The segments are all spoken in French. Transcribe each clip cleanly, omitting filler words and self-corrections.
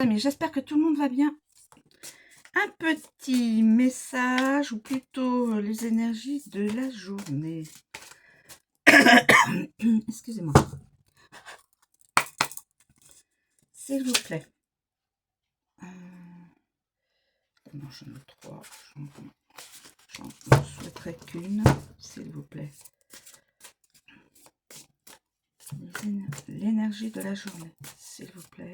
Mais j'espère que tout le monde va bien. Un petit message, ou plutôt les énergies de la journée. Excusez-moi. S'il vous plaît. Non, j'en ai 3. J'en souhaiterais qu'une, s'il vous plaît. L'énergie de la journée, s'il vous plaît.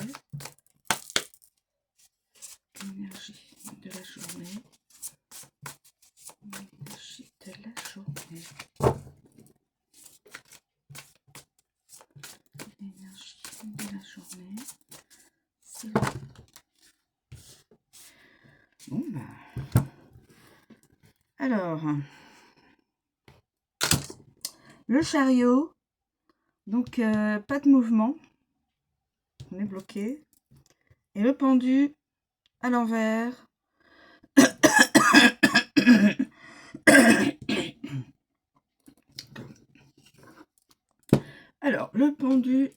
L'énergie de la journée. L'énergie de la journée. L'énergie de la journée. S'il vous plaît. Bon, ben. Alors, le chariot. Donc, pas de mouvement. On est bloqué. Et le pendu à l'envers. Alors, le pendu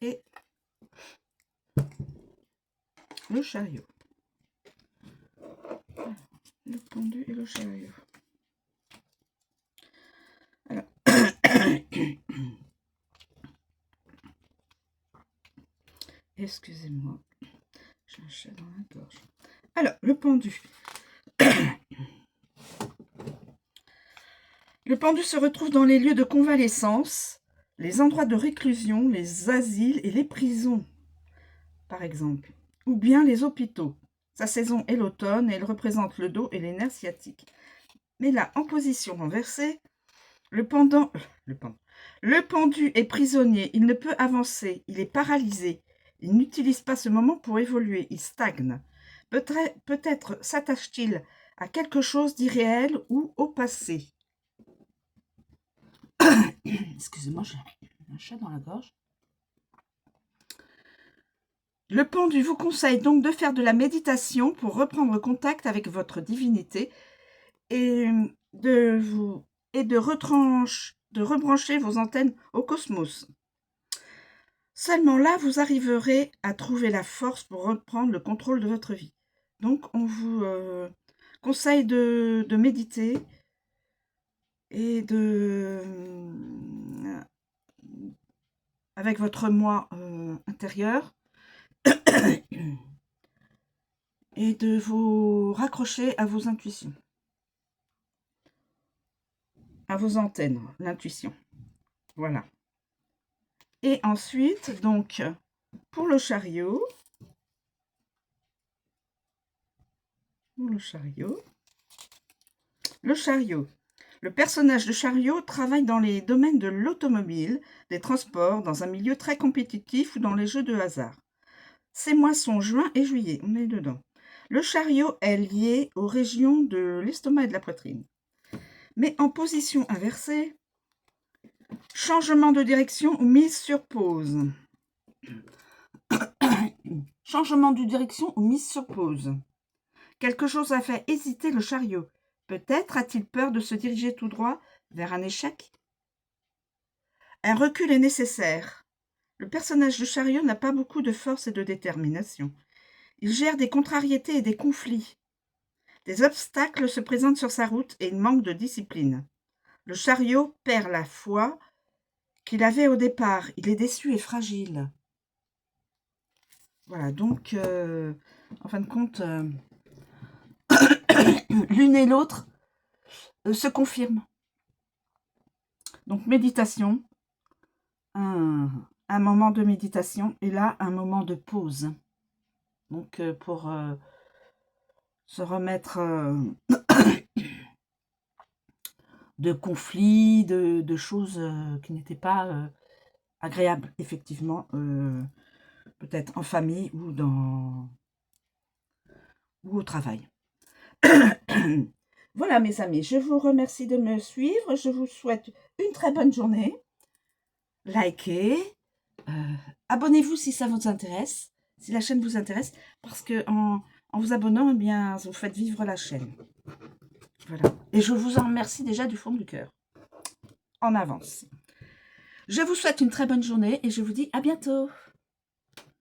et le chariot. Le pendu et le chariot. Alors, excusez-moi, j'ai un chat dans la gorge. Alors, le pendu. Le pendu se retrouve dans les lieux de convalescence, les endroits de réclusion, les asiles et les prisons, par exemple, ou bien les hôpitaux. Sa saison est l'automne et il représente le dos et les nerfs sciatiques. Mais là, en position renversée, le pendu est prisonnier, il ne peut avancer, il est paralysé. Il n'utilise pas ce moment pour évoluer, il stagne. Peut-être s'attache-t-il à quelque chose d'irréel ou au passé. Excusez-moi, j'ai un chat dans la gorge. Le pendu vous conseille donc de faire de la méditation pour reprendre contact avec votre divinité et de rebrancher vos antennes au cosmos. Seulement là, vous arriverez à trouver la force pour reprendre le contrôle de votre vie. Donc, on vous conseille de méditer et avec votre moi intérieur, et de vous raccrocher à vos intuitions, à vos antennes, l'intuition. Voilà. Et ensuite, donc, pour le chariot, le chariot. Le personnage de chariot travaille dans les domaines de l'automobile, des transports, dans un milieu très compétitif ou dans les jeux de hasard. Ces mois sont juin et juillet, on est dedans. Le chariot est lié aux régions de l'estomac et de la poitrine. Mais en position inversée, changement de direction ou mise sur pause. Changement de direction ou mise sur pause. Quelque chose a fait hésiter le chariot. Peut-être a-t-il peur de se diriger tout droit vers un échec. Un recul est nécessaire. Le personnage du chariot n'a pas beaucoup de force et de détermination. Il gère des contrariétés et des conflits. Des obstacles se présentent sur sa route et il manque de discipline. Le chariot perd la foi qu'il avait au départ. Il est déçu et fragile. Voilà, donc, en fin de compte, l'une et l'autre se confirment. Donc, méditation, un moment de méditation, et là, un moment de pause. Donc, pour se remettre de conflits, de choses qui n'étaient pas agréables, effectivement, peut-être en famille ou au travail. Voilà, mes amis, je vous remercie de me suivre. Je vous souhaite une très bonne journée. Likez, abonnez-vous si ça vous intéresse, si la chaîne vous intéresse, parce que en vous abonnant, eh bien, vous faites vivre la chaîne. Voilà. Et je vous en remercie déjà du fond du cœur. En avance. Je vous souhaite une très bonne journée et je vous dis à bientôt.